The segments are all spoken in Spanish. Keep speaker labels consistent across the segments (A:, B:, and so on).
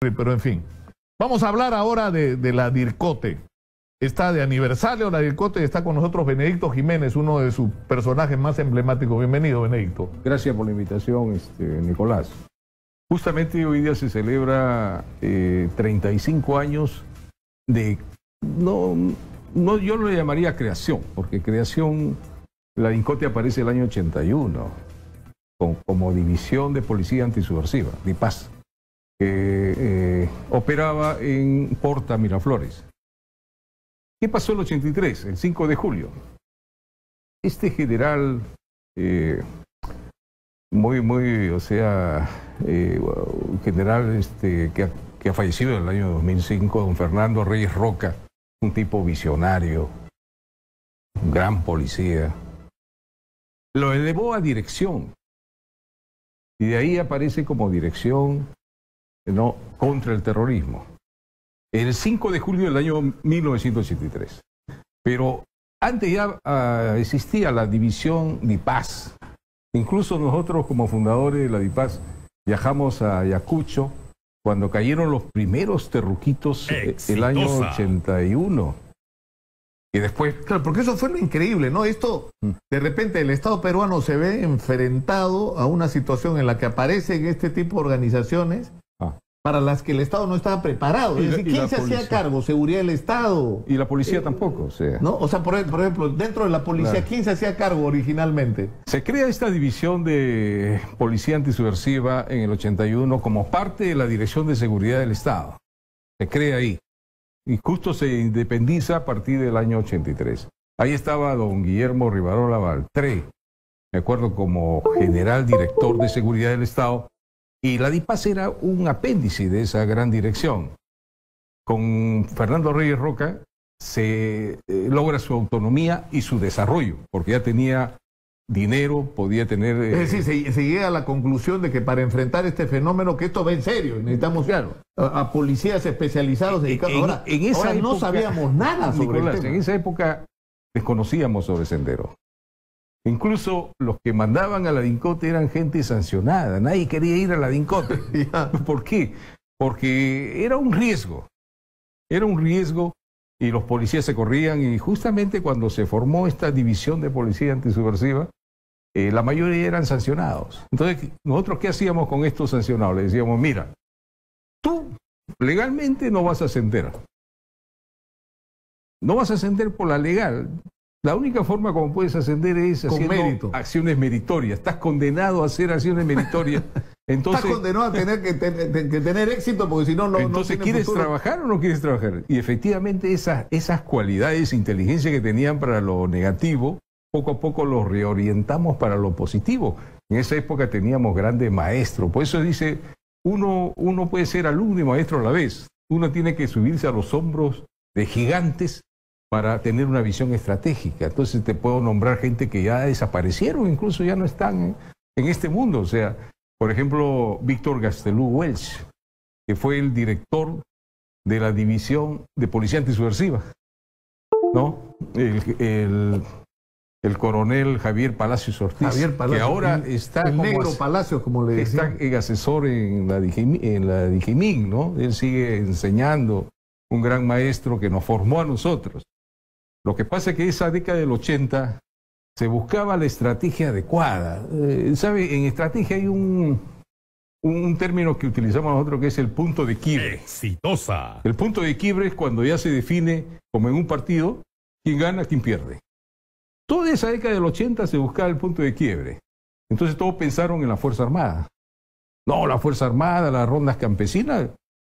A: Pero en fin, vamos a hablar ahora de la DIRCOTE. Está de aniversario la DIRCOTE y está con nosotros Benedicto Jiménez, uno de sus personajes más emblemáticos. Bienvenido, Benedicto.
B: Gracias por la invitación, Nicolás. Justamente hoy día se celebra 35 años de... No, yo lo llamaría creación, porque creación, la DIRCOTE aparece el año 81 como División de Policía Antisubversiva, DIPAS, que operaba en Porta Miraflores. ¿Qué pasó el 83, el 5 de julio? Este general, general que ha fallecido en el año 2005, don Fernando Reyes Roca, un tipo visionario, un gran policía, lo elevó a dirección. Y de ahí aparece como dirección contra el terrorismo. El 5 de julio del año 1983. Pero antes ya existía la división DIPAS. Incluso nosotros como fundadores de la DIPAS viajamos a Ayacucho cuando cayeron los primeros terruquitos el año 81. Y después...
A: Claro, porque eso fue lo increíble, ¿no? Esto, de repente, el Estado peruano se ve enfrentado a una situación en la que aparecen este tipo de organizaciones para las que el Estado no estaba preparado. Es decir, ¿quién se hacía cargo? ¿Seguridad del Estado?
B: Y la policía tampoco, o sea.
A: ¿No? O sea, por ejemplo, dentro de la policía, claro, ¿quién se hacía cargo originalmente?
B: Se crea esta división de policía antisubversiva en el 81 como parte de la Dirección de Seguridad del Estado. Se crea ahí. Y justo se independiza a partir del año 83. Ahí estaba don Guillermo Rivarola Baltré, me acuerdo, como general director de Seguridad del Estado. Y la DIPAS era un apéndice de esa gran dirección. Con Fernando Reyes Roca se logra su autonomía y su desarrollo, porque ya tenía dinero, podía tener...
A: Es decir, se llega a la conclusión de que para enfrentar este fenómeno, que esto va en serio, necesitamos, claro, a policías especializados dedicados. Ahora época, no sabíamos nada sobre Nicolás, el tema.
B: En esa época desconocíamos sobre Sendero. Incluso los que mandaban a la DIRCOTE eran gente sancionada. Nadie quería ir a la DIRCOTE. ¿Por qué? Porque era un riesgo. Era un riesgo y los policías se corrían. Y justamente cuando se formó esta división de policía antisubversiva, la mayoría eran sancionados. Entonces, ¿nosotros qué hacíamos con estos sancionados? Les decíamos, mira, tú legalmente no vas a ascender. No vas a ascender por la legal. La única forma como puedes ascender es haciendo acciones meritorias. Estás condenado a hacer acciones meritorias. Entonces,
A: estás condenado a tener que tener éxito, porque si no,
B: entonces,
A: no
B: ¿quieres
A: futuro?
B: ¿Trabajar o no quieres trabajar? Y efectivamente esas cualidades, inteligencia que tenían para lo negativo, poco a poco los reorientamos para lo positivo. En esa época teníamos grandes maestros. Por eso dice, uno puede ser alumno y maestro a la vez. Uno tiene que subirse a los hombros de gigantes para tener una visión estratégica. Entonces te puedo nombrar gente que ya desaparecieron, incluso ya no están en este mundo. O sea, por ejemplo, Víctor Gastelú Welch, que fue el director de la División de Policía Antisubversiva, ¿no? El coronel Javier Palacios Ortiz, que ahora está
A: el negro Palacios, como le decían.
B: Está asesor en la DIGIMIN, ¿no? Él sigue enseñando, un gran maestro que nos formó a nosotros. Lo que pasa es que esa década del 80 se buscaba la estrategia adecuada. ¿Sabe? En estrategia hay un término que utilizamos nosotros que es el punto de quiebre.
C: Exitosa.
B: El punto de quiebre es cuando ya se define, como en un partido, quién gana, quién pierde. Toda esa década del 80 se buscaba el punto de quiebre. Entonces todos pensaron en la Fuerza Armada. No, la Fuerza Armada, las rondas campesinas,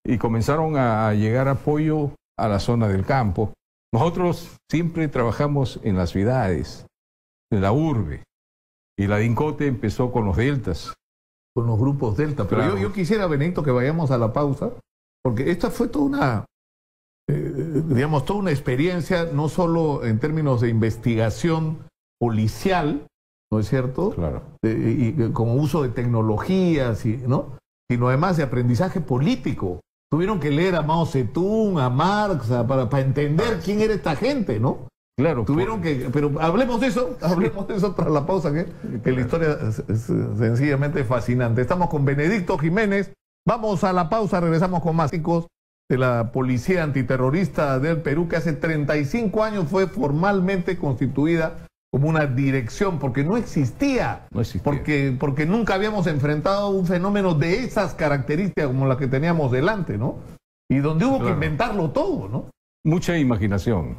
B: y comenzaron a llegar apoyo a la zona del campo. Nosotros siempre trabajamos en las ciudades, en la urbe, y la DIRCOTE empezó con los deltas.
A: Con los grupos delta. Pero
B: claro,
A: yo quisiera, Benedicto, que vayamos a la pausa, porque esta fue toda una, toda una experiencia, no solo en términos de investigación policial, ¿no es cierto?
B: Claro.
A: Y como uso de tecnologías, ¿no? Sino además de aprendizaje político. Tuvieron que leer a Mao Zedong, a Marx, para entender quién era esta gente, ¿no?
B: Claro.
A: Tuvieron que... Pero hablemos de eso tras la pausa, que la historia es sencillamente fascinante. Estamos con Benedicto Jiménez, Vamos a la pausa, regresamos con más chicos de la Policía Antiterrorista del Perú, que hace 35 años fue formalmente constituida como una dirección, porque no existía, porque nunca habíamos enfrentado un fenómeno de esas características como las que teníamos delante, ¿no? Y donde hubo que inventarlo todo, ¿no?
B: Mucha imaginación,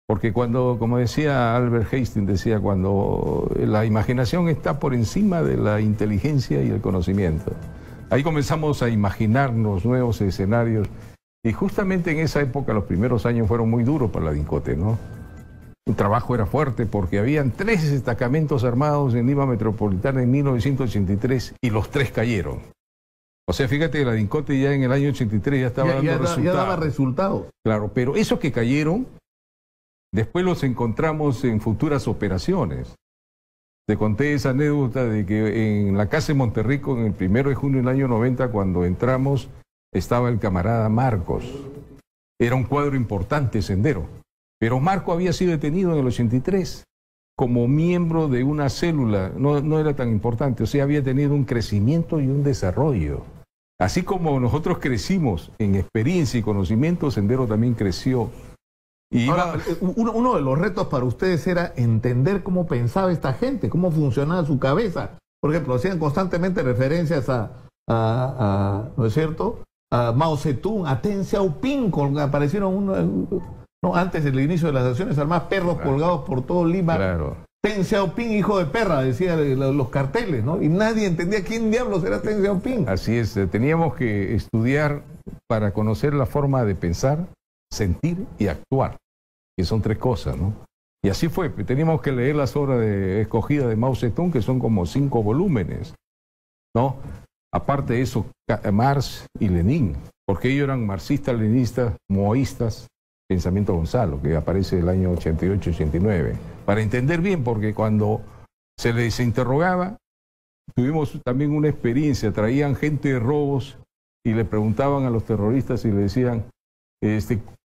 B: porque cuando, como decía Albert Hastings, decía, cuando la imaginación está por encima de la inteligencia y el conocimiento. Ahí comenzamos a imaginarnos nuevos escenarios, y justamente en esa época los primeros años fueron muy duros para la DINCOTE, ¿no? El trabajo era fuerte porque habían 3 destacamentos armados en Lima Metropolitana en 1983 y los 3 cayeron. O sea, fíjate, la DINCOTE ya en el año 83 ya estaba dando resultados.
A: Ya daba resultados.
B: Claro, pero esos que cayeron, después los encontramos en futuras operaciones. Te conté esa anécdota de que en la casa de Monterrico, en el 1 de junio del año 90, cuando entramos, estaba el camarada Marcos. Era un cuadro importante, Sendero. Pero Marco había sido detenido en el 83 como miembro de una célula, no era tan importante, o sea, había tenido un crecimiento y un desarrollo. Así como nosotros crecimos en experiencia y conocimiento, Sendero también creció. Y
A: ahora, uno de los retos para ustedes era entender cómo pensaba esta gente, cómo funcionaba su cabeza. Por ejemplo, hacían constantemente referencias ¿no es cierto?, a Mao Zedong, a Deng Xiaoping, aparecieron antes del inicio de las acciones armadas, perros colgados por todo Lima.
B: Claro.
A: Deng Xiaoping, hijo de perra, decía los carteles, ¿no? Y nadie entendía quién diablos era Deng Xiaoping.
B: Así es, teníamos que estudiar para conocer la forma de pensar, sentir y actuar, que son 3 cosas, ¿no? Y así fue, teníamos que leer las obras escogidas de Mao Zedong, que son como 5 volúmenes, ¿no? Aparte de eso, Marx y Lenin, porque ellos eran marxistas, leninistas, maoístas, Pensamiento Gonzalo, que aparece el año 88-89. Para entender bien, porque cuando se les interrogaba, tuvimos también una experiencia, traían gente de robos y le preguntaban a los terroristas y le decían,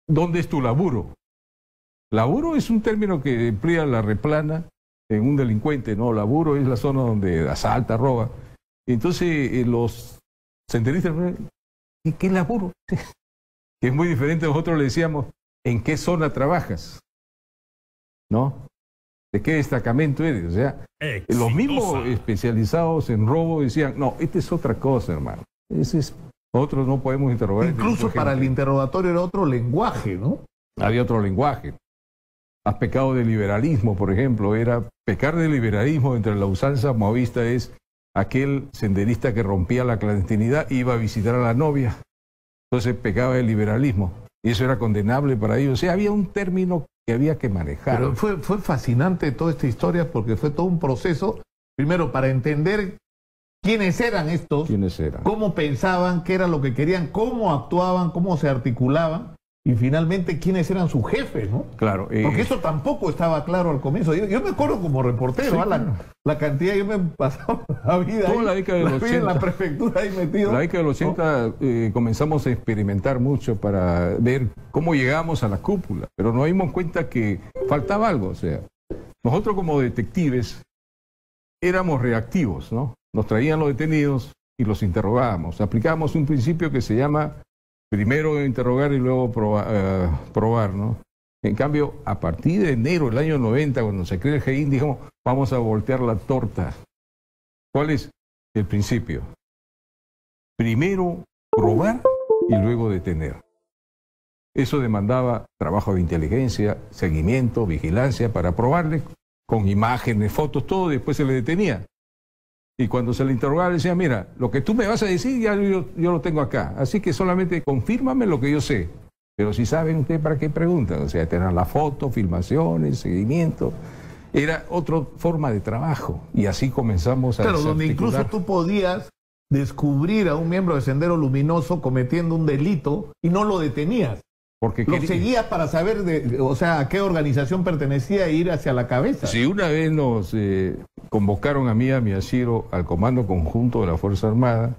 B: ¿dónde es tu laburo? Laburo es un término que emplea la replana en un delincuente, ¿no? Laburo es la zona donde asalta, roba. Entonces los senderistas, ¿qué laburo? Que es muy diferente, nosotros le decíamos, ¿en qué zona trabajas? ¿No? ¿De qué destacamento eres? O sea, los mismos especializados en robo decían, no, esta es otra cosa, hermano. Nosotros no podemos interrogar.
A: Incluso para el interrogatorio era otro lenguaje, ¿no?
B: Había otro lenguaje. Has pecado de liberalismo, por ejemplo. Pecar de liberalismo entre la usanza maoísta es aquel senderista que rompía la clandestinidad e iba a visitar a la novia. Entonces pecaba de liberalismo. Y eso era condenable para ellos. O sea, había un término que había que manejar.
A: Pero fue fascinante toda esta historia porque fue todo un proceso, primero para entender quiénes eran estos, cómo pensaban, qué era lo que querían, cómo actuaban, cómo se articulaban y finalmente quiénes eran sus jefes, ¿no?
B: Claro.
A: Porque eso tampoco estaba claro al comienzo. Yo me acuerdo como reportero, sí, la cantidad, yo me pasaba la vida
B: toda
A: ahí,
B: la década de los 80,
A: en la prefectura ahí metido.
B: La década de los 80 comenzamos a experimentar mucho para ver cómo llegábamos a la cúpula, pero nos dimos cuenta que faltaba algo. O sea, nosotros como detectives éramos reactivos, ¿no? Nos traían los detenidos y los interrogábamos. Aplicábamos un principio que se llama primero interrogar y luego probar, ¿no? En cambio, a partir de enero del año 90, cuando se crea el GEIN, dijimos, vamos a voltear la torta. ¿Cuál es el principio? Primero probar y luego detener. Eso demandaba trabajo de inteligencia, seguimiento, vigilancia, para probarle con imágenes, fotos, todo, después se le detenía. Y cuando se le interrogaba, le decía, mira, lo que tú me vas a decir, ya yo lo tengo acá. Así que solamente confírmame lo que yo sé. Pero si saben ustedes, ¿para qué preguntan? O sea, tener la foto, filmaciones, seguimiento. Era otra forma de trabajo. Y así comenzamos a
A: desarticular. Donde incluso tú podías descubrir a un miembro de Sendero Luminoso cometiendo un delito y no lo detenías.
B: Porque
A: lo seguías para saber, a qué organización pertenecía e ir hacia la cabeza.
B: Si una vez nos convocaron a mí, a Miyashiro, al Comando Conjunto de la Fuerza Armada,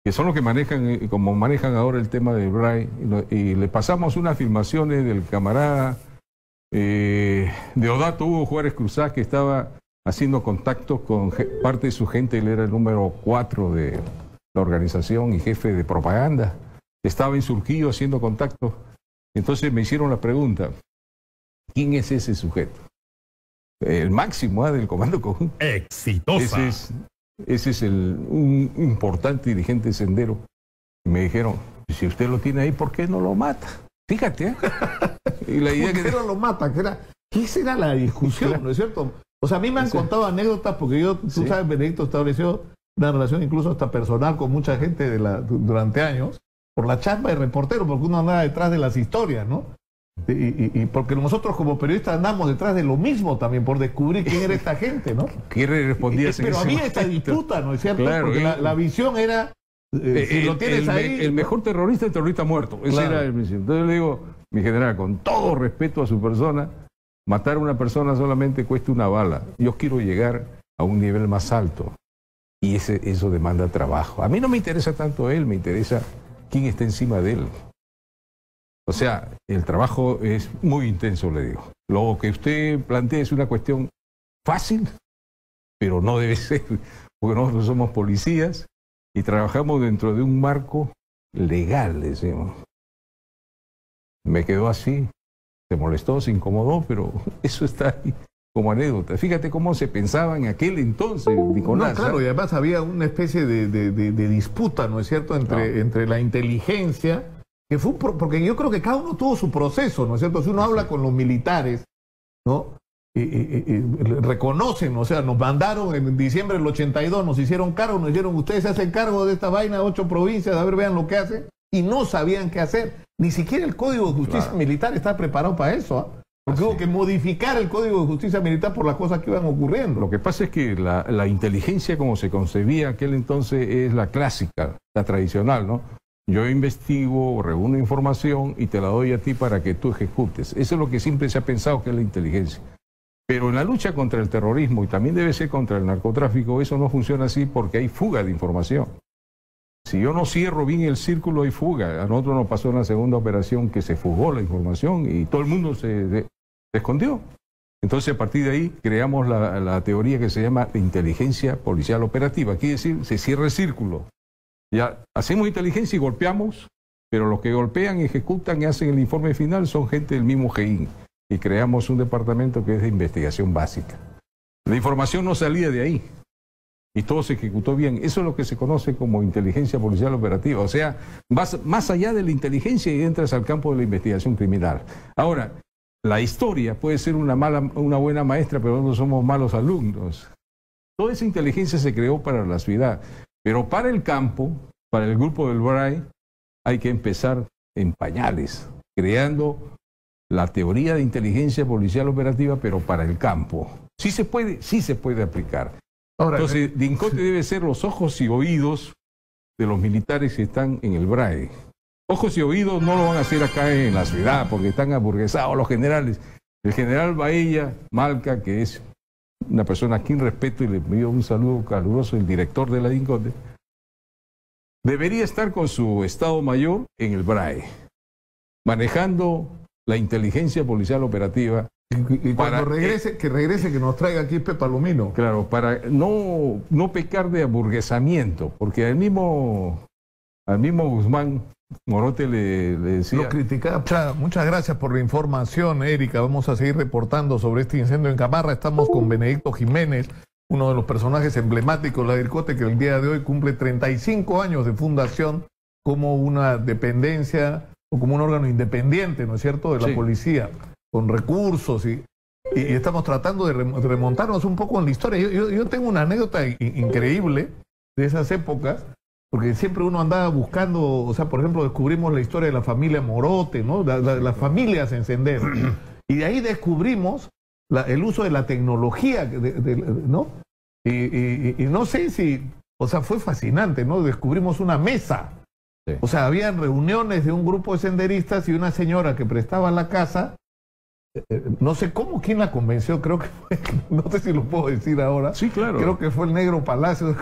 B: que son los que manejan, como manejan ahora el tema del BRAI, y le pasamos unas filmaciones del camarada Deodato Hugo Juárez Cruzá, que estaba haciendo contacto con parte de su gente, él era el número 4 de la organización y jefe de propaganda. Estaba en Surquillo haciendo contacto. Entonces me hicieron la pregunta, ¿quién es ese sujeto? El máximo del Comando Conjunto.
C: Exitosa.
B: Ese es un importante dirigente sendero. Y me dijeron, si usted lo tiene ahí, ¿por qué no lo mata? Fíjate, ¿eh?
A: Y la idea ¿por qué no lo mata? Esa era la discusión, claro. ¿No es cierto? O sea, a mí me han contado anécdotas porque tú sabes, Benedicto estableció una relación incluso hasta personal con mucha gente durante años por la chamba de reportero, porque uno andaba detrás de las historias, ¿no? Y porque nosotros como periodistas andamos detrás de lo mismo también, por descubrir quién era esta gente, ¿no?
B: ¿Qué respondías?
A: Pero había esta disputa, ¿no es cierto? Claro, porque la visión era... si lo tienes ahí,
B: el mejor terrorista es el terrorista muerto. Ese era el principio. Entonces le digo, mi general, con todo respeto a su persona, matar a una persona solamente cuesta una bala. Yo quiero llegar a un nivel más alto. Y eso demanda trabajo. A mí no me interesa tanto él, me interesa quién está encima de él. O sea, el trabajo es muy intenso, le digo. Lo que usted plantea es una cuestión fácil, pero no debe ser, porque nosotros somos policías y trabajamos dentro de un marco legal, decimos. Me quedó así, se molestó, se incomodó, pero eso está ahí como anécdota. Fíjate cómo se pensaba en aquel entonces, Nicolás.
A: No, claro, y además había una especie de disputa, ¿no es cierto?, entre la inteligencia, que fue porque yo creo que cada uno tuvo su proceso, ¿no es cierto? Si uno habla con los militares, ¿no? Y reconocen, o sea, nos mandaron en diciembre del 82, nos hicieron cargo, nos dijeron, ustedes se hacen cargo de esta vaina, 8 provincias, a ver, vean lo que hacen, y no sabían qué hacer. Ni siquiera el Código de Justicia Militar estaba preparado para eso, ¿eh? Porque hubo que modificar el Código de Justicia Militar por las cosas que iban ocurriendo.
B: Lo que pasa es que la inteligencia como se concebía aquel entonces es la clásica, la tradicional, ¿no? Yo investigo, reúno información y te la doy a ti para que tú ejecutes. Eso es lo que siempre se ha pensado que es la inteligencia. Pero en la lucha contra el terrorismo, y también debe ser contra el narcotráfico, eso no funciona así porque hay fuga de información. Si yo no cierro bien el círculo, hay fuga. A nosotros nos pasó en la segunda operación que se fugó la información y todo el mundo se escondió. Entonces, a partir de ahí, creamos la teoría que se llama inteligencia policial operativa. Quiere decir, se cierra el círculo. Ya hacemos inteligencia y golpeamos, pero los que golpean, ejecutan y hacen el informe final son gente del mismo GEIN. Y creamos un departamento que es de investigación básica. La información no salía de ahí y todo se ejecutó bien. Eso es lo que se conoce como inteligencia policial operativa. O sea, vas más allá de la inteligencia y entras al campo de la investigación criminal. Ahora, la historia puede ser una buena maestra, pero nosotros somos malos alumnos. Toda esa inteligencia se creó para la ciudad, pero para el campo, para el grupo del BRAE, hay que empezar en pañales, creando la teoría de inteligencia policial operativa, pero para el campo. Sí se puede aplicar. Ahora, entonces, DINCOTE debe ser los ojos y oídos de los militares que están en el BRAE. Ojos y oídos no lo van a hacer acá en la ciudad, porque están aburguesados los generales. El general Baella Malca, que es una persona a quien respeto y le pido un saludo caluroso, el director de la DINCOTE, debería estar con su Estado Mayor en el BRAE, manejando la inteligencia policial operativa.
A: Y cuando regrese, que nos traiga aquí Pepe Palomino.
B: Claro, para no pecar de aburguesamiento, porque al mismo Guzmán Morote le decía...
A: Lo criticaba. Muchas gracias por la información, Erika. Vamos a seguir reportando sobre este incendio en Camarra. Estamos con Benedicto Jiménez, uno de los personajes emblemáticos de la DINCOTE, que el día de hoy cumple 35 años de fundación como una dependencia o como un órgano independiente, ¿no es cierto?, de la policía, con recursos y estamos tratando de remontarnos un poco en la historia. Yo tengo una anécdota increíble de esas épocas, porque siempre uno andaba buscando, o sea, por ejemplo, descubrimos la historia de la familia Morote, ¿no?, las familias en Sendero, y de ahí descubrimos el uso de la tecnología, ¿no? Y no sé si, o sea, fue fascinante, ¿no? Descubrimos una mesa. Sí. O sea, habían reuniones de un grupo de senderistas y una señora que prestaba la casa, no sé cómo, quién la convenció, creo que fue, no sé si lo puedo decir ahora.
B: Sí, claro.
A: Creo que fue el Negro Palacio,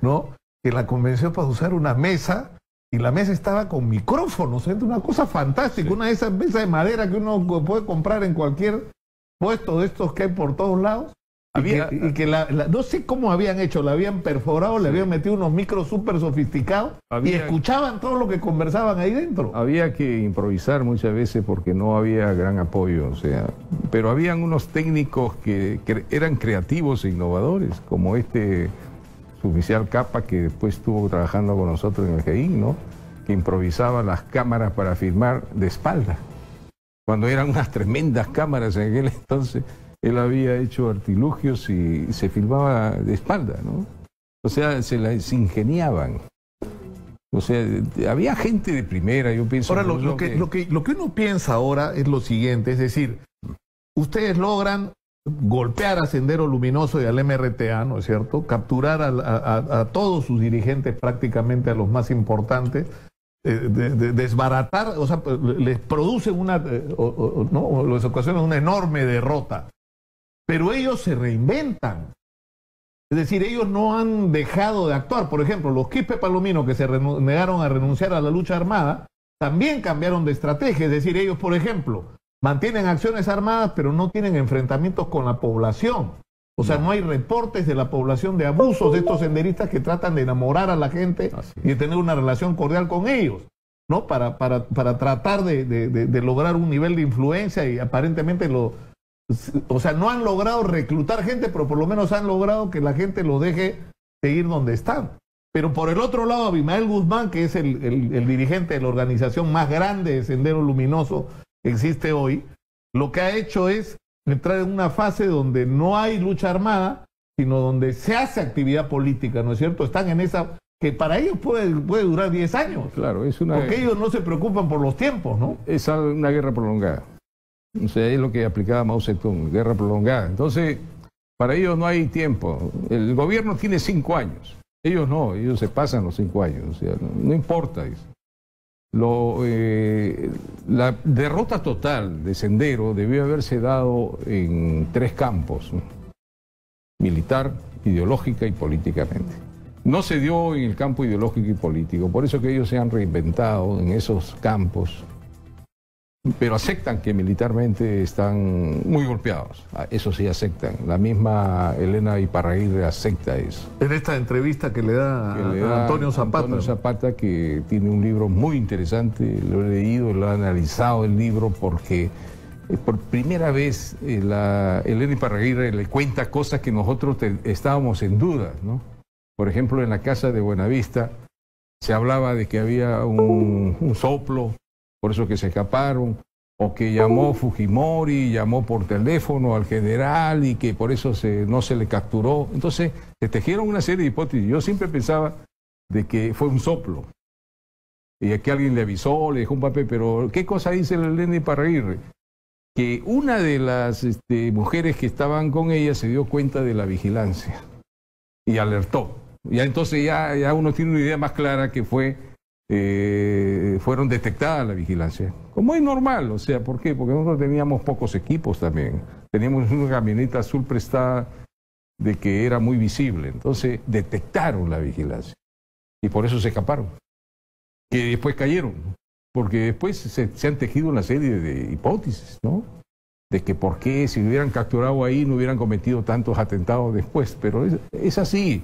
A: ¿no?, que la convenció para usar una mesa, y la mesa estaba con micrófonos, ¿eh? Una cosa fantástica, sí. Una de esas mesas de madera que uno puede comprar en cualquier puesto de estos que hay por todos lados. No sé cómo habían hecho, la habían perforado, le habían metido unos micros súper sofisticados y escuchaban todo lo que conversaban ahí dentro.
B: Había que improvisar muchas veces porque no había gran apoyo, o sea, pero habían unos técnicos que eran creativos e innovadores, como este suboficial Capa, que después estuvo trabajando con nosotros en el GEIN, ¿no? Que improvisaba las cámaras para filmar de espalda, cuando eran unas tremendas cámaras en aquel entonces. Él había hecho artilugios y se filmaba de espalda, ¿no? O sea, se las ingeniaban. O sea, había gente de primera, yo pienso...
A: Ahora, lo que uno piensa ahora es lo siguiente, es decir, ustedes logran golpear a Sendero Luminoso y al MRTA, ¿no es cierto? Capturar a todos sus dirigentes, prácticamente a los más importantes, desbaratar, o sea, les producen ¿no? les ocasiona una enorme derrota. Pero ellos se reinventan. Es decir, ellos no han dejado de actuar. Por ejemplo, los Quispe Palomino, que se negaron a renunciar a la lucha armada, también cambiaron de estrategia. Es decir, ellos, por ejemplo, mantienen acciones armadas, pero no tienen enfrentamientos con la población. O sea, no hay reportes de la población de abusos de estos senderistas que tratan de enamorar a la gente y de tener una relación cordial con ellos, ¿no? Para tratar de lograr un nivel de influencia y aparentemente o sea, no han logrado reclutar gente, pero por lo menos han logrado que la gente lo deje seguir donde están. Pero por el otro lado, Abimael Guzmán, que es el dirigente de la organización más grande de Sendero Luminoso que existe hoy, lo que ha hecho es entrar en una fase donde no hay lucha armada, sino donde se hace actividad política, ¿no es cierto? Están en esa... que para ellos puede durar 10 años.
B: Claro,
A: porque ellos no se preocupan por los tiempos, ¿no?
B: Es una guerra prolongada. O sea, es lo que aplicaba Mao Zedong, guerra prolongada. Entonces, para ellos no hay tiempo. El gobierno tiene 5 años. Ellos no, ellos se pasan los 5 años. O sea, no importa eso. La derrota total de Sendero debió haberse dado en 3 campos, ¿no? Militar, ideológica y políticamente. No se dio en el campo ideológico y político, por eso que ellos se han reinventado en esos campos, pero aceptan que militarmente están muy golpeados. Eso sí aceptan. La misma Elena Iparraguirre acepta eso.
A: En esta entrevista que le da a Antonio Zapata.
B: Antonio Zapata, que tiene un libro muy interesante, lo he leído, lo he analizado el libro, porque por primera vez Elena Iparraguirre le cuenta cosas que nosotros estábamos en duda, ¿no? Por ejemplo, en la casa de Buenavista se hablaba de que había un soplo, por eso que se escaparon, o que llamó Fujimori, llamó por teléfono al general y que por eso no se le capturó. Entonces, se tejieron una serie de hipótesis. Yo siempre pensaba de que fue un soplo y que alguien le avisó, le dejó un papel, pero ¿qué cosa dice la Elena Iparraguirre? Que una de las mujeres que estaban con ella se dio cuenta de la vigilancia y alertó. Ya entonces ya uno tiene una idea más clara que fueron detectadas la vigilancia. Como es normal, o sea, ¿por qué? Porque nosotros teníamos pocos equipos también. Teníamos una camioneta azul prestada de que era muy visible. Entonces detectaron la vigilancia y por eso se escaparon. Que después cayeron, porque después se han tejido una serie de hipótesis, ¿no? De que por qué si hubieran capturado ahí no hubieran cometido tantos atentados después. Pero es así.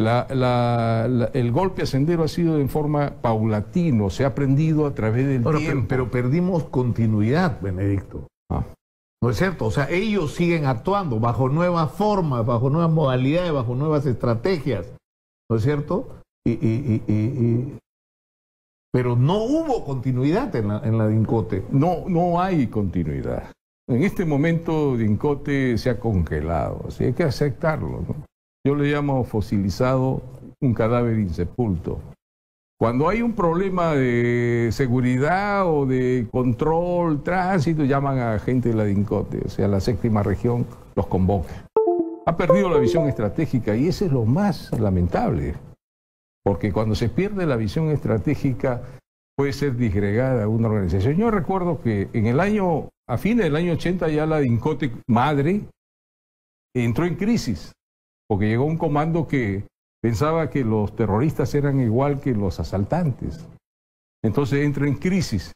B: El golpe a Sendero ha sido en forma paulatino, se ha aprendido a través del tiempo.
A: Pero perdimos continuidad, Benedicto. ¿No es cierto? O sea, ellos siguen actuando bajo nuevas formas, bajo nuevas modalidades, bajo nuevas estrategias. ¿No es cierto? Pero no hubo continuidad en la DINCOTE.
B: No hay continuidad. En este momento DINCOTE se ha congelado, así hay que aceptarlo, ¿no? Yo le llamo fosilizado un cadáver insepulto. Cuando hay un problema de seguridad o de control, tránsito, llaman a gente de la DINCOTE, o sea, la 6ª región los convoca. Ha perdido la visión estratégica y eso es lo más lamentable, porque cuando se pierde la visión estratégica puede ser disgregada una organización. Yo recuerdo que a fines del año 80 ya la DINCOTE madre entró en crisis, porque llegó un comando que pensaba que los terroristas eran igual que los asaltantes. Entonces entra en crisis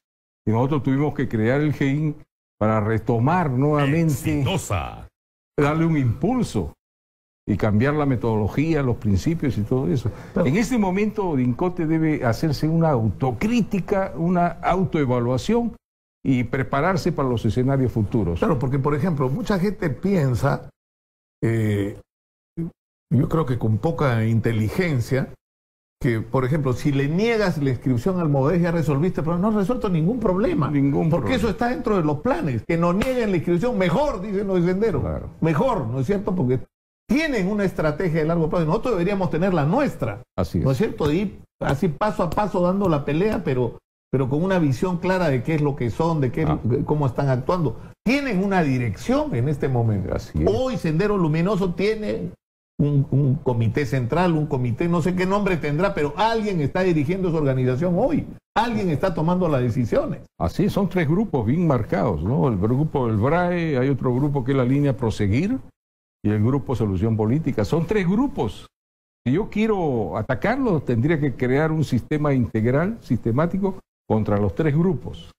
B: y nosotros tuvimos que crear el GEIN para retomar nuevamente darle un impulso y cambiar la metodología, los principios y todo eso. Claro. En este momento Dincote debe hacerse una autocrítica, una autoevaluación y prepararse para los escenarios futuros.
A: Claro, porque por ejemplo, mucha gente piensa, yo creo que con poca inteligencia, que por ejemplo, si le niegas la inscripción al MOVES ya resolviste, pero no has resuelto ningún problema. Porque eso está dentro de los planes. Que nos nieguen la inscripción, mejor, dicen los senderos. Claro. Mejor, ¿no es cierto? Porque tienen una estrategia de largo plazo. Nosotros deberíamos tener la nuestra.
B: Así es.
A: ¿No es cierto? De ir así paso a paso dando la pelea, pero con una visión clara de qué es lo que son, de qué, cómo están actuando. Tienen una dirección en este momento.
B: Así es.
A: Hoy Sendero Luminoso tiene un comité central, un comité, no sé qué nombre tendrá, pero alguien está dirigiendo su organización hoy. Alguien está tomando las decisiones.
B: Así, son 3 grupos bien marcados, ¿no? El grupo del BRAE, hay otro grupo que es la línea Proseguir y el grupo Solución Política. Son 3 grupos. Si yo quiero atacarlos, tendría que crear un sistema integral, sistemático, contra los 3 grupos.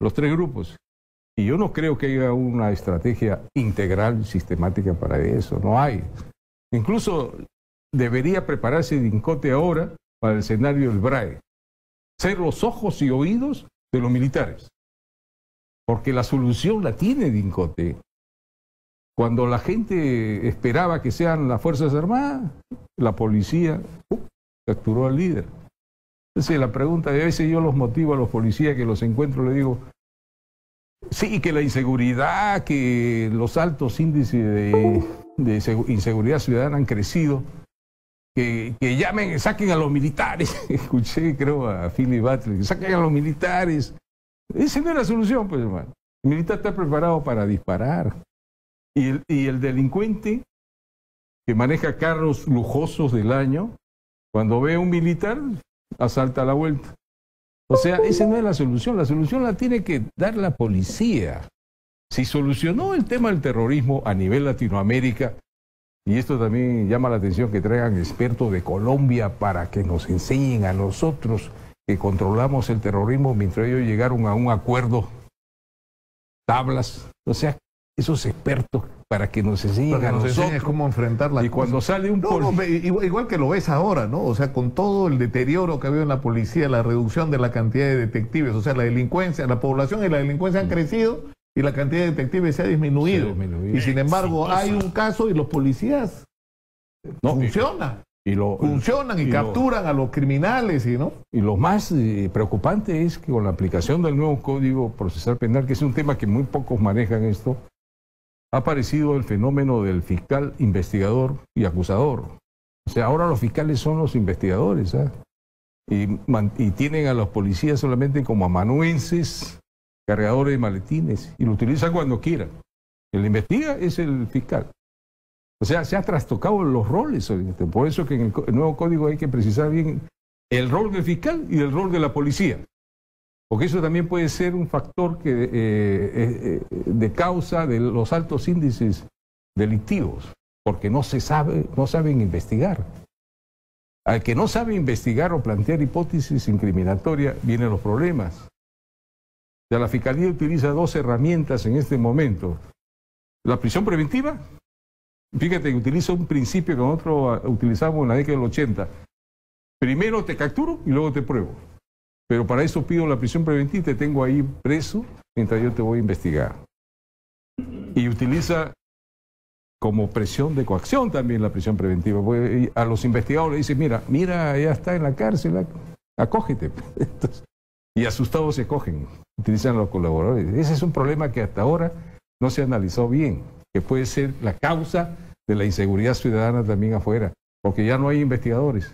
B: Los 3 grupos. Y yo no creo que haya una estrategia integral, sistemática para eso. No hay. Incluso debería prepararse Dincote ahora para el escenario del BRAE. Ser los ojos y oídos de los militares. Porque la solución la tiene Dincote. Cuando la gente esperaba que sean las Fuerzas Armadas, la policía capturó al líder. Entonces la pregunta, a veces yo los motivo a los policías que los encuentro, le digo, sí, que la inseguridad, que los altos índices de inseguridad ciudadana han crecido, que llamen, saquen a los militares. Escuché, creo, a Philip Butler, que saquen a los militares. Esa no es la solución, pues, hermano. El militar está preparado para disparar. Y el delincuente que maneja carros lujosos del año, cuando ve a un militar, asalta a la vuelta. O sea, esa no es la solución la tiene que dar la policía. Si solucionó el tema del terrorismo a nivel Latinoamérica, y esto también llama la atención que traigan expertos de Colombia para que nos enseñen a nosotros que controlamos el terrorismo mientras ellos llegaron a un acuerdo, tablas, o sea, esos expertos para que nos enseñen a nosotros
A: cómo enfrentar la
B: y cuando sale un
A: igual que lo ves ahora, ¿no? O sea, con todo el deterioro que ha habido en la policía, la reducción de la cantidad de detectives, o sea, la delincuencia, la población y la delincuencia han crecido y la cantidad de detectives se ha disminuido. Y sin embargo, hay un caso y los policías funcionan. Funcionan y capturan a los criminales, ¿no?
B: Y lo más preocupante es que con la aplicación del nuevo Código Procesal Penal, que es un tema que muy pocos manejan esto, ha aparecido el fenómeno del fiscal investigador y acusador. O sea, ahora los fiscales son los investigadores, ¿eh? Y tienen a los policías solamente como amanuenses, cargadores de maletines, y lo utilizan cuando quieran. El que investiga es el fiscal. O sea, se ha trastocado los roles. Por eso que en el nuevo código hay que precisar bien el rol del fiscal y el rol de la policía. Porque eso también puede ser un factor de causa de los altos índices delictivos. Porque no saben investigar. Al que no sabe investigar o plantear hipótesis incriminatorias, vienen los problemas. O sea, la Fiscalía utiliza 2 herramientas en este momento. La prisión preventiva. Fíjate que utiliza un principio que nosotros utilizamos en la década del 80. Primero te capturo y luego te pruebo. Pero para eso pido la prisión preventiva y te tengo ahí preso mientras yo te voy a investigar. Y utiliza como presión de coacción también la prisión preventiva. Porque a los investigadores le dicen, mira, ya está en la cárcel, acógete. Entonces, y asustados se cogen, utilizan a los colaboradores. Ese es un problema que hasta ahora no se analizó bien, que puede ser la causa de la inseguridad ciudadana también afuera, porque ya no hay investigadores.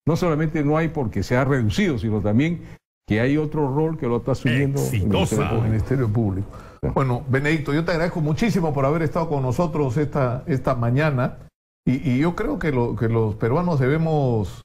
B: No solamente no hay porque se ha reducido, sino también que hay otro rol que lo está asumiendo el Ministerio Público.
A: Bueno, Benedicto, yo te agradezco muchísimo por haber estado con nosotros esta mañana y yo creo que los peruanos debemos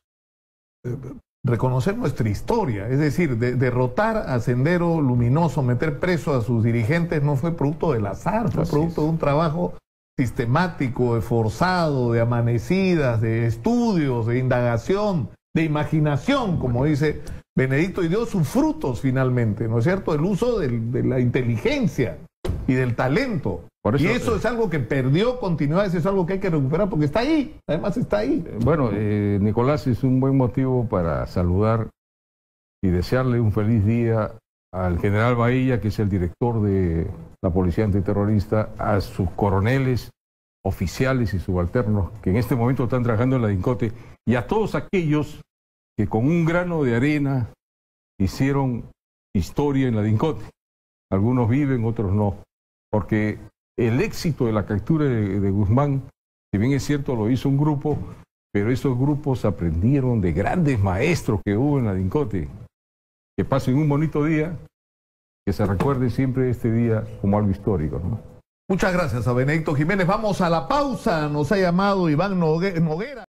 A: reconocer nuestra historia, es decir, derrotar a Sendero Luminoso, meter preso a sus dirigentes no fue producto del azar, fue producto de un trabajo sistemático, esforzado, de amanecidas, de estudios, de indagación, de imaginación, como dice Benedicto, y dio sus frutos finalmente, ¿no es cierto? El uso de la inteligencia y del talento. Y eso es algo que perdió continuidad, eso es algo que hay que recuperar porque está ahí, además está ahí.
B: Bueno, Nicolás, es un buen motivo para saludar y desearle un feliz día al general Bahía, que es el director de la Policía Antiterrorista, a sus coroneles, oficiales y subalternos que en este momento están trabajando en la DINCOTE, y a todos aquellos que con un grano de arena hicieron historia en la DINCOTE. Algunos viven, otros no, porque el éxito de la captura de Guzmán, si bien es cierto lo hizo un grupo, pero esos grupos aprendieron de grandes maestros que hubo en la DINCOTE. Que pasen un bonito día, que se recuerde siempre este día como algo histórico, ¿no?
A: Muchas gracias a Benedicto Jiménez. Vamos a la pausa. Nos ha llamado Iván Noguera.